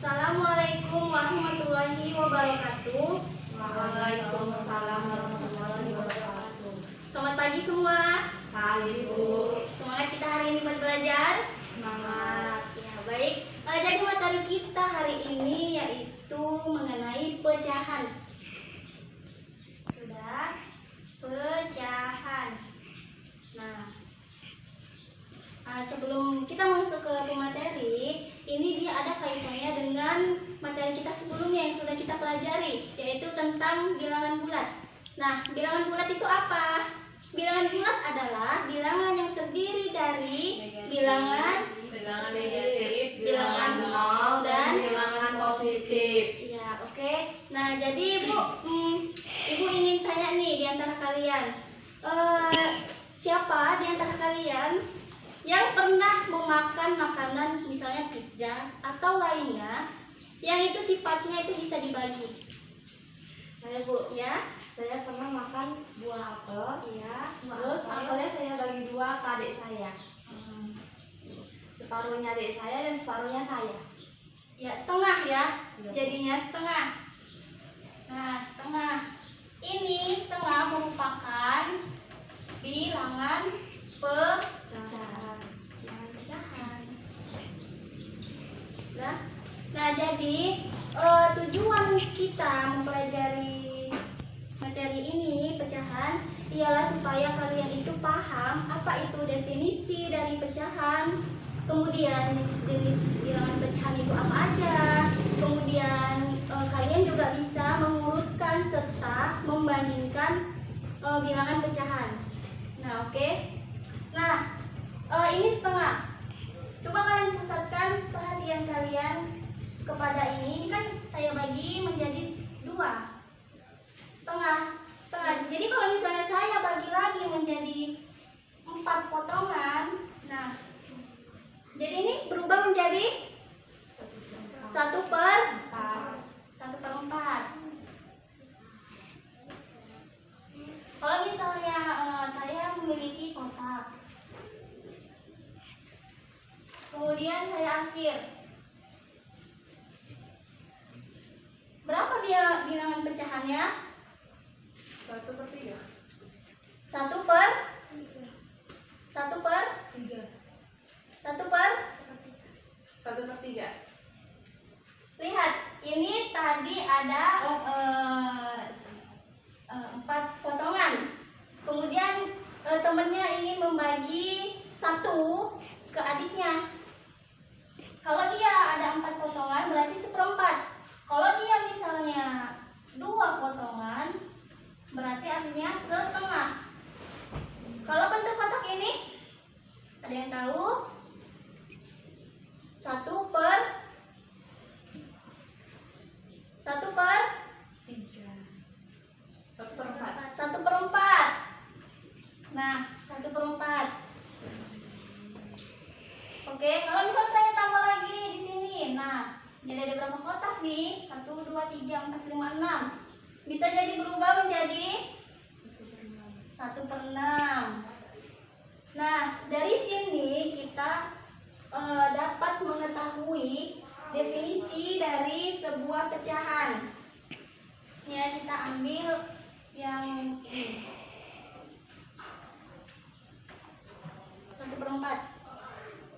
Assalamualaikum warahmatullahi wabarakatuh. Waalaikumsalam warahmatullahi wabarakatuh. Selamat pagi semua. Pagi Bu. Semangat kita hari ini buat belajar. Semangat. Ya baik. Jadi materi kita hari ini yaitu mengenai pecahan. Sudah pecahan. Sebelum kita masuk ke pemateri, ini dia ada kaitannya dengan materi kita sebelumnya yang sudah kita pelajari, yaitu tentang bilangan bulat. Nah, bilangan bulat itu apa? Bilangan bulat adalah bilangan yang terdiri dari bilangan negatif, bilangan nol, dan bilangan positif. Ya, oke. Nah, jadi Ibu ingin tanya nih di antara kalian, siapa di antara kalian yang pernah memakan makanan misalnya pizza atau lainnya yang itu sifatnya itu bisa dibagi? Saya Bu, Ya, saya pernah makan buah apel. ya. Terus apelnya saya bagi dua ke adik saya. Separuhnya adik saya dan separuhnya saya. Ya, setengah ya. Iya. Jadinya setengah. Nah, setengah. Ini setengah merupakan bilangan pecahan. Bilangan pecahan. Nah, jadi tujuan kita mempelajari materi ini pecahan ialah supaya kalian itu paham apa itu definisi dari pecahan, kemudian jenis-jenis bilangan pecahan itu apa aja, kemudian kalian juga bisa mengurutkan serta membandingkan bilangan pecahan. Nah, oke. Nah, ini setengah. Coba kalian pusatkan perhatian kalian kepada ini kan saya bagi menjadi dua. Setengah. Jadi kalau misalnya saya bagi lagi menjadi 4 potongan, nah, jadi ini berubah menjadi 1/4. Kalau misalnya saya memiliki kotak, kemudian saya arsir, berapa bilangan pecahannya? 1/3. 1/3. Lihat, ini tadi ada 4 potongan. Kemudian temennya ingin membagi 1 ke adiknya. Kalau dia ada 4 potongan berarti 1/4. Kalau dia misalnya 2 potongan berarti artinya setengah. Kalau bentuk kotak ini ada yang tahu? 1/3. Nah, 1/4. Oke, kalau misal saya tambah lagi di sini, nah, jadi ada berapa kotak nih? 1, 2, 3, 4, 5, 6. Bisa jadi berubah menjadi 1/6. Nah, dari sini kita dapat mengetahui definisi dari sebuah pecahan. Ya, kita ambil yang ini. 1/4.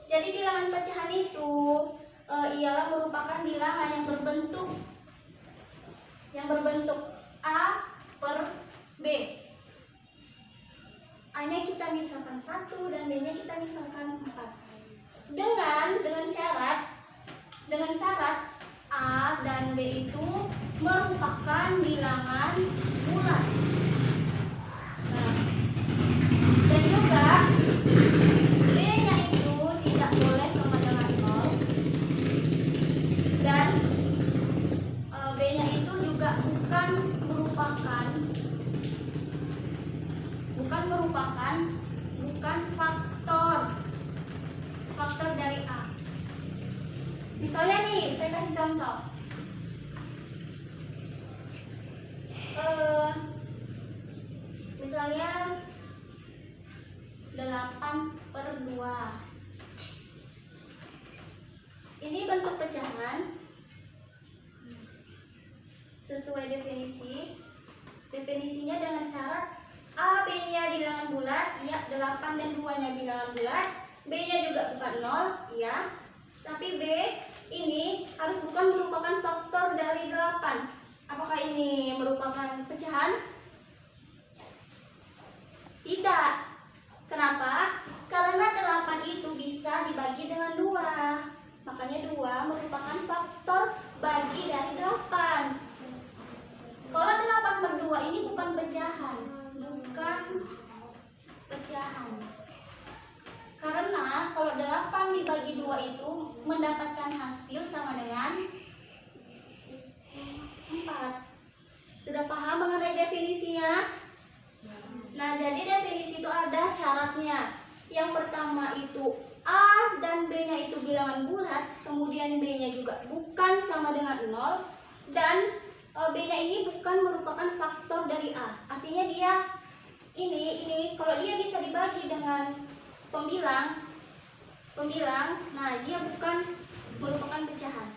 Jadi bilangan pecahan itu ialah merupakan bilangan yang berbentuk A per B. A-nya kita misalkan 1 dan B-nya kita misalkan 4. Dengan syarat A dan B itu merupakan bilangan bulat. Nah, dan juga B-nya itu tidak boleh sama dengan 0, dan B-nya itu juga bukan faktor dari A. Misalnya nih, saya kasih contoh. Misalnya 8/2. Ini bentuk pecahan sesuai definisi. Definisinya dengan syarat A, B-nya bilangan bulat, ya, 8 dan 2-nya bilangan bulat, B-nya juga bukan 0, ya. Tapi B ini harus bukan merupakan faktor dari 8. Apakah ini merupakan pecahan? Tidak. Kenapa? Karena 8 itu bisa dibagi dengan 2. Makanya 2 merupakan faktor bagi dari 8. Kalau 8/2 ini bukan pecahan. Bukan pecahan. Karena kalau 8 dibagi 2 itu mendapatkan hasil sama dengan 4. Sudah paham mengenai definisinya? Nah, jadi definisi itu ada syaratnya. Yang pertama itu A dan B-nya itu bilangan bulat, kemudian B-nya juga bukan sama dengan 0, dan B-nya ini bukan merupakan faktor dari A. Artinya dia ini kalau dia bisa dibagi dengan pembilang, nah dia bukan merupakan pecahan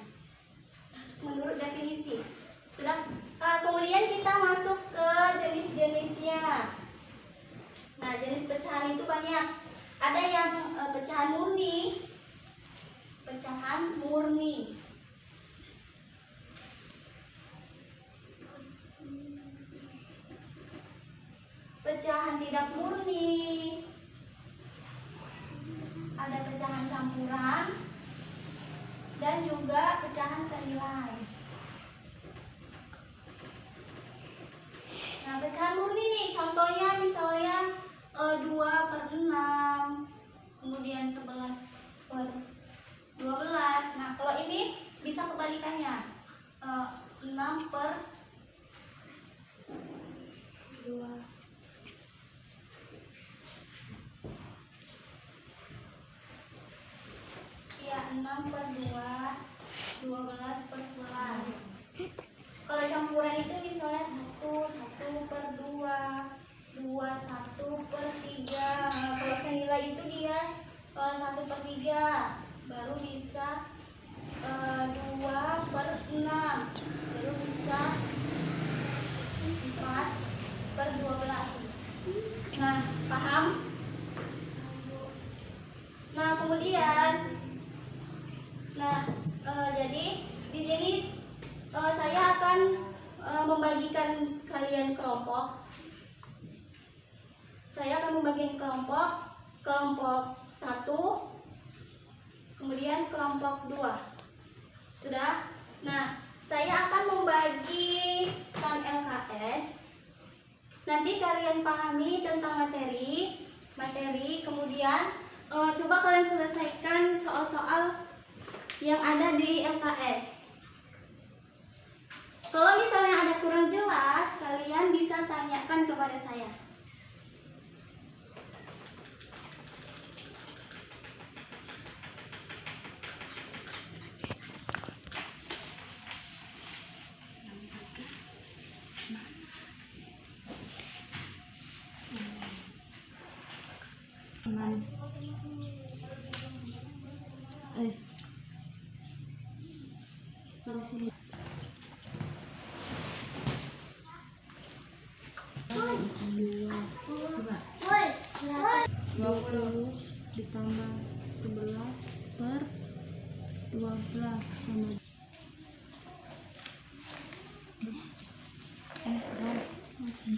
menurut definisi. Sudah. Kemudian kita masuk ke jenis-jenisnya. Nah, jenis pecahan itu banyak. Ada yang pecahan murni. Pecahan murni. Pecahan tidak murni. Ada pecahan campuran dan juga pecahan senilai. Nah, pecahan murni nih, contohnya misalnya 2/6, kemudian 11/12. Nah, kalau ini bisa kebalikannya, 6/2. Ya, 6/2, 12/11. Kalau campuran itu misalnya 1/2, 1/3. Kalau senilai itu dia 1/3, baru bisa 2/6, baru bisa 4/12. Nah, paham? Nah, kemudian jadi di sini saya akan membagikan kalian kelompok. Saya akan membagikan kelompok 1, kemudian kelompok 2. Sudah? Nah, saya akan membagikan LKS. Nanti kalian pahami tentang materi, kemudian coba kalian selesaikan soal-soal yang ada di LKS. Kalau misalnya ada kurang jelas, kalian bisa tanyakan kepada saya. Sini. 20 ditambah 11/12 sama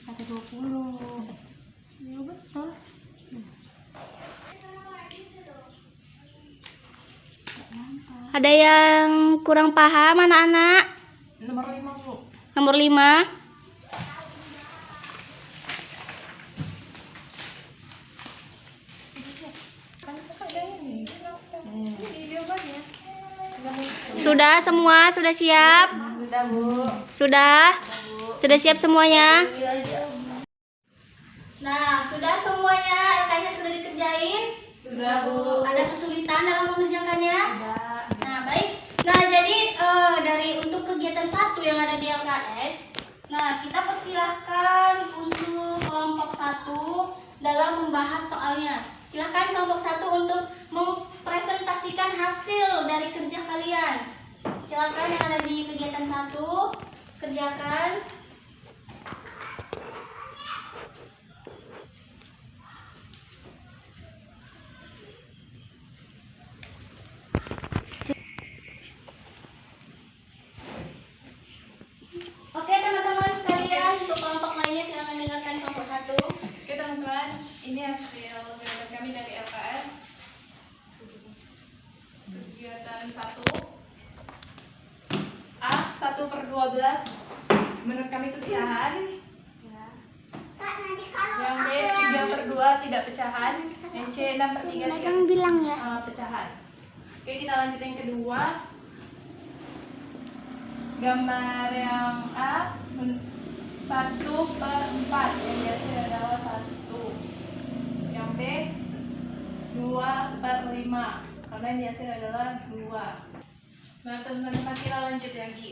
120. Ya betul. Ada yang kurang paham anak-anak? Nomor 5, Bu. Nomor 5. Sudah semua? Sudah siap? Sudah, Bu. Sudah? Sudah siap semuanya? Nah, sudah semuanya LK-nya sudah dikerjain? Sudah, Bu. Ada kesulitan dalam mengerjakannya? Sudah. Nah, baik. Nah, jadi dari untuk kegiatan 1 yang ada di LKS, nah kita persilahkan untuk kelompok 1 dalam membahas soalnya. Silahkan kelompok 1 untuk mempresentasikan hasil dari kerja kalian. Silakan yang ada di kegiatan 1. Kerjakan. Oke teman-teman sekalian, untuk kelompok lainnya silakan dengarkan kelompok 1. Oke teman-teman, ini hasil jawaban kami dari LKS. Kegiatan 1 A 1/12 menurut kami itu pecahan. Yang B 3/2 tidak pecahan. Yang C 6/3 bilang ya. pecahan. Oke, kita lanjut yang kedua. Gambar yang A 1/4 yang biasa adalah 1. Yang B 2/5 karena yang biasa adalah 2. Nah teman-teman, kita lanjut lagi.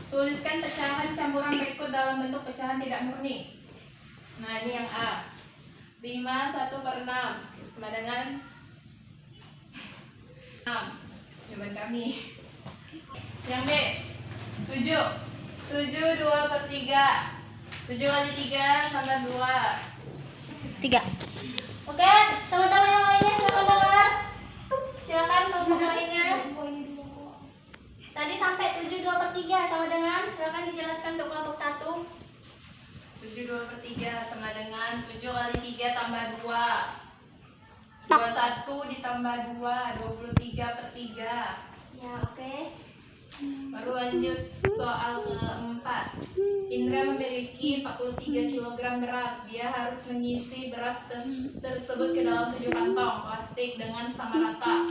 Tuliskan pecahan campuran berikut dalam bentuk pecahan tidak murni. Nah ini yang A 5/1/6 sama dengan 6. Jawaban kami. Yang B 7 2/3. 7 kali 3 sama 2. 3. Oke, teman-teman yang lainnya silakan dengar. Silakan kelompok lainnya. Tadi sampai 7 2/3 sama dengan, silakan dijelaskan untuk kelompok 1. 7 2/3 sama dengan 7 kali 3 tambah 2. 21 ditambah 2, 23/3. Ya, oke. Baru lanjut soal keempat. Indra memiliki 43 kg beras. Dia harus mengisi beras tersebut ke dalam 7 kantong plastik dengan sama rata.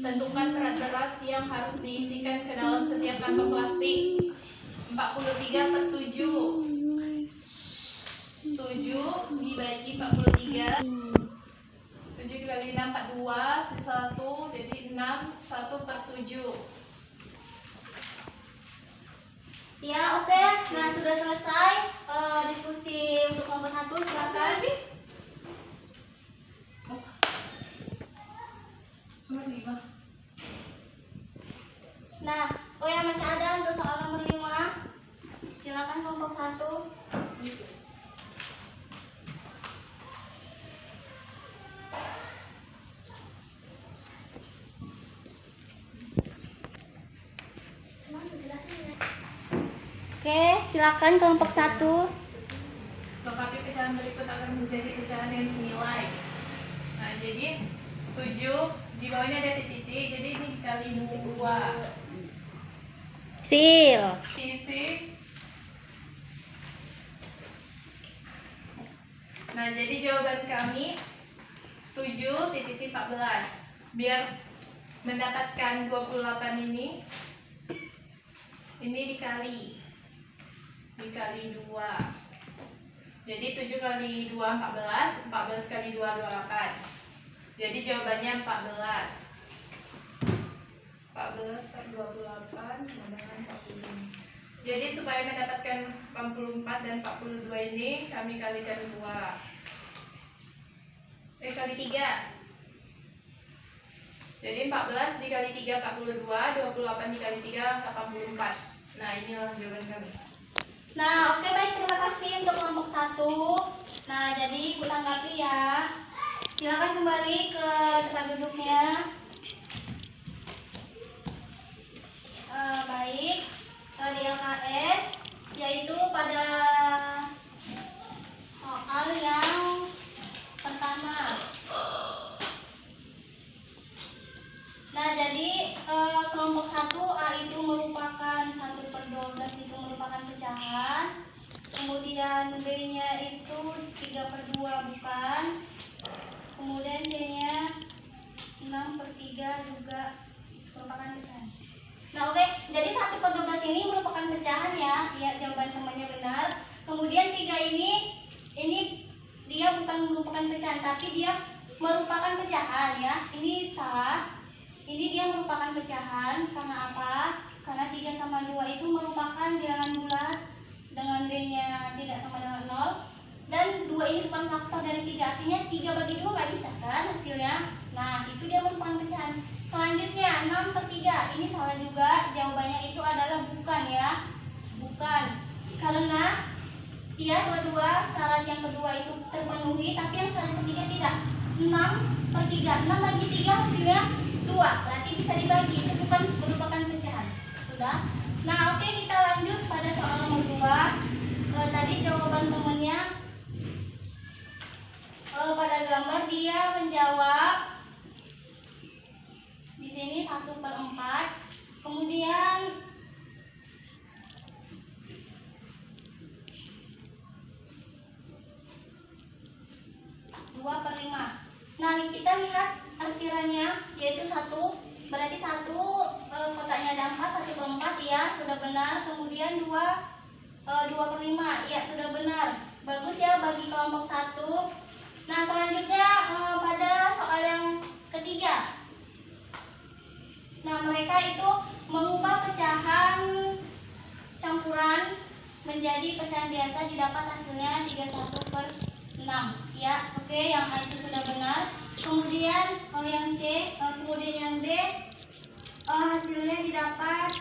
Tentukan berat beras yang harus diisikan ke dalam setiap kantong plastik. 43/7. 7 dibagi 43. 7 dibagi 6 42, sisa 1, jadi 6, 1/7. Ya, oke. Nah, sudah selesai diskusi untuk kelompok 1. Silakan. Nomor 5. Nah, oh ya, masih ada untuk soal nomor 5. Silakan kelompok 1. Oke, silakan kelompok 1. Lengkapi pecahan berikut akan menjadi pecahan yang senilai. Nah, jadi 7 di bawahnya ada titik-titik, jadi ini dikali 2. Sil. Isi. Nah, jadi jawaban kami 7/14. Biar mendapatkan 28 ini dikali 2. Jadi 7 kali 2 14, 14 kali 2 28. Jadi jawabannya 14. 14/28 sama dengan 40. Jadi supaya mendapatkan 84 dan 42 ini kami kalikan 2. Kali 3. Jadi 14 dikali 3 42, 28 dikali 3 84. Nah, inilah jawaban kami. Nah, oke, baik, terima kasih untuk kelompok 1. Nah, jadi ibu tanggapi ya. Silakan kembali ke tempat duduknya. Baik, di LKS, yaitu pada soal yang pertama. Nah, jadi kelompok 1 A itu merupakan 1/12 itu merupakan pecahan. Kemudian B-nya itu 3/2 bukan. Kemudian C-nya 6/3 juga merupakan pecahan. Nah, oke, jadi 1/12 ini merupakan pecahan ya. Ya, jawaban temannya benar. Kemudian 3 ini dia bukan merupakan pecahan, tapi dia merupakan pecahan ya. Ini salah. Ini dia merupakan pecahan karena apa? Karena 3 sama 2 itu merupakan bilangan bulat dengan B-nya tidak sama dengan 0. Dan 2 ini bukan faktor dari 3, artinya 3 bagi 2 nggak bisa kan hasilnya. Nah, itu dia merupakan pecahan. Selanjutnya 6/3. Ini salah juga, jawabannya itu adalah bukan ya. Bukan. Karena dua-dua syarat yang kedua itu terpenuhi, tapi yang syarat ketiga tidak. 6/3. 6 bagi 3 hasilnya 2. Berarti bisa dibagi. Itu bukan merupakan pecahan. Sudah. Nah, oke, kita lanjut pada soal nomor 2. Tadi jawaban temannya pada gambar dia menjawab di sini 1/4. Kemudian 2/5. Nah, kita lihat arsirannya yaitu 1. Berarti 1 kotaknya ada 4, 1/4 ya, sudah benar. Kemudian 2/5 ya, sudah benar. Bagus ya bagi kelompok 1. Nah, selanjutnya pada soal yang ketiga. Nah, mereka itu mengubah pecahan campuran menjadi pecahan biasa, didapat hasilnya 31/6. Ya, oke, yang A itu sudah benar. Kemudian yang C, kemudian yang D, hasilnya didapat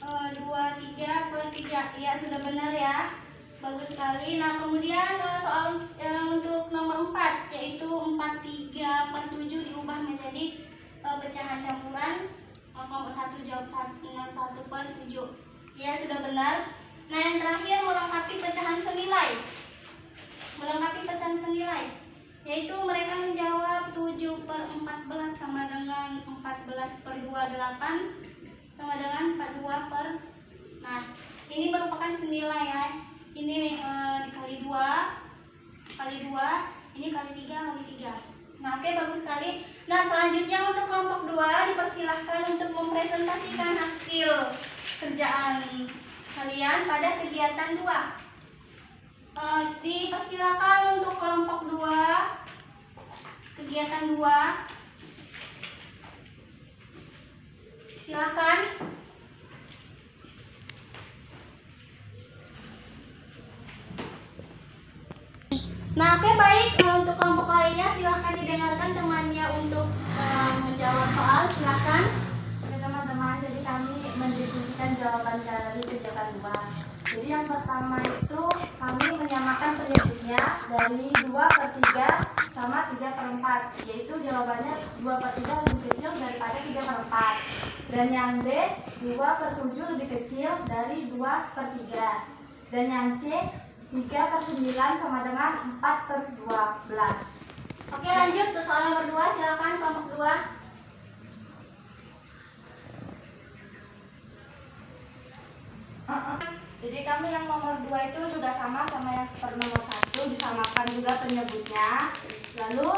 23/3. Ya, sudah benar ya. Bagus sekali. Nah, kemudian soal untuk nomor 4, yaitu 43/7 diubah menjadi pecahan campuran. Kelompok 1 jawab 1/7. Ya, sudah benar. Nah, yang terakhir melengkapi pecahan senilai. Yaitu mereka menjawab 7/14 sama dengan 14/28 sama dengan 42 Nah, ini merupakan senilai ya. Ini dikali 2 kali 2, ini kali 3 kali 3. Nah, oke, bagus sekali. Nah, selanjutnya untuk kelompok 2 dipersilahkan untuk mempresentasikan hasil kerjaan kalian pada kegiatan 2. Dipersilakan untuk kelompok 2 kegiatan 2. Silakan. Nah, oke, baik. Untuk kelompok lainnya silahkan didengarkan temannya untuk menjawab soal. Silahkan. Oke teman-teman, jadi kami mendiskusikan jawaban dari kegiatan 2. Jadi yang pertama itu kami menyamakan penyebutnya dari 2/3 sama 3/4, yaitu jawabannya 2/3 lebih kecil daripada 3/4. Dan yang D, 2/7 lebih kecil dari 2/3. Dan yang C, 3/9 sama dengan 4/12. Oke, lanjut ke soal nomor 2. Silakan kelompok 2. Jadi kami yang nomor 2 itu juga sama yang seperti nomor 1, disamakan juga penyebutnya. Lalu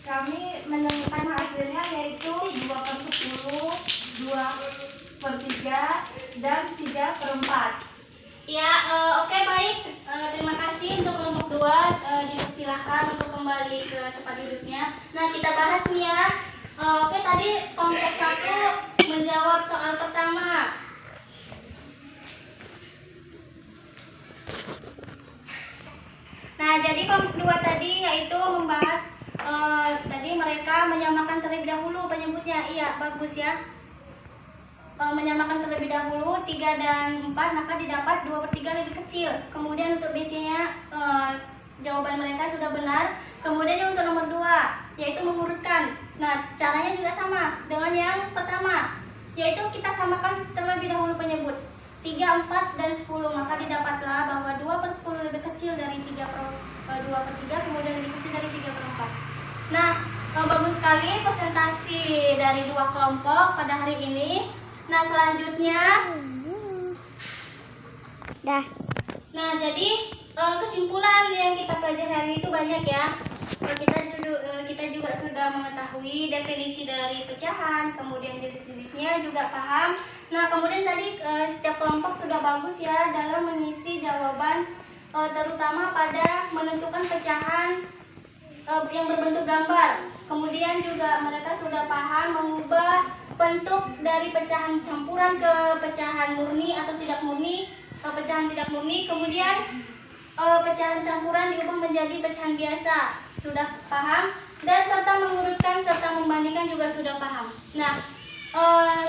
kami menemukan hasilnya yaitu 2/10, 2/3, dan 3/4. Ya, oke, baik. Terima kasih untuk kelompok 2. Dipersilahkan untuk kembali ke tempat duduknya. Nah, kita bahas nih ya. Oke, tadi kelompok 1 menjawab soal pertama. Nah, jadi kelompok 2 tadi yaitu membahas tadi mereka menyamakan terlebih dahulu penyebutnya. Iya, bagus ya. Menyamakan terlebih dahulu 3 dan 4, maka didapat 2/3 lebih kecil. Kemudian untuk BC-nya jawaban mereka sudah benar. Kemudian yang untuk nomor 2 yaitu mengurutkan. Nah, caranya juga sama dengan yang pertama, yaitu kita samakan terlebih dahulu penyebut 3, 4, dan 10, maka didapatlah bahwa 2/10 lebih kecil dari 2/3, kemudian lebih kecil dari 3/4. Nah, bagus sekali presentasi dari 2 kelompok pada hari ini. Nah, selanjutnya Nah, jadi kesimpulan yang kita pelajari hari ini itu banyak ya. Kita juga sudah mengetahui definisi dari pecahan, kemudian jenis-jenisnya juga paham. Nah, kemudian tadi setiap kelompok sudah bagus ya dalam mengisi jawaban, terutama pada menentukan pecahan yang berbentuk gambar. Kemudian juga mereka sudah paham mengubah bentuk dari pecahan campuran ke pecahan murni atau tidak murni, pecahan tidak murni. Kemudian pecahan campuran diubah menjadi pecahan biasa. Sudah paham? dan serta mengurutkan serta membandingkan juga sudah paham. Nah,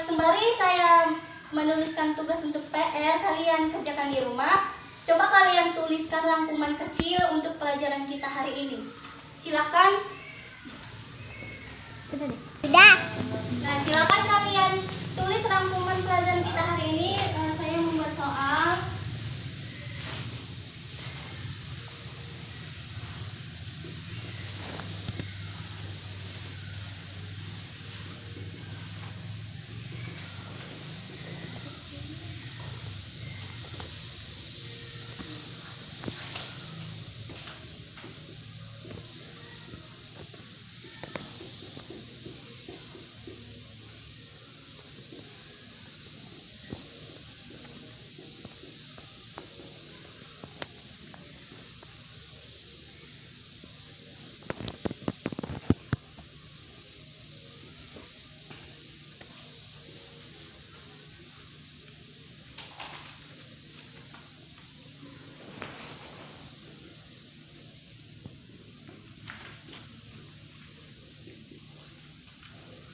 sembari saya menuliskan tugas untuk PR kalian kerjakan di rumah, coba kalian tuliskan rangkuman kecil untuk pelajaran kita hari ini. Silakan. Sudah deh. Nah, silakan kalian tulis rangkuman pelajaran kita hari ini. Saya membuat soal.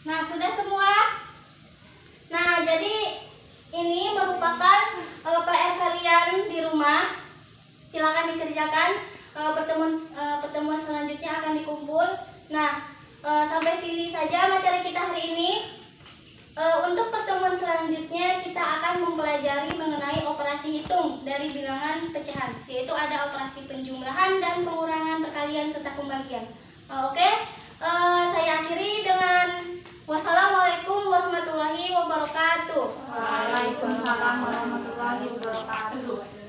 Nah, sudah semua? Nah, jadi ini merupakan PR kalian di rumah. Silakan dikerjakan. Pertemuan selanjutnya akan dikumpul. Nah, sampai sini saja materi kita hari ini. Untuk pertemuan selanjutnya kita akan mempelajari mengenai operasi hitung dari bilangan pecahan, yaitu ada operasi penjumlahan dan pengurangan, perkalian serta pembagian. Oke, saya akhiri dengan wassalamualaikum warahmatullahi wabarakatuh. Waalaikumsalam warahmatullahi wabarakatuh.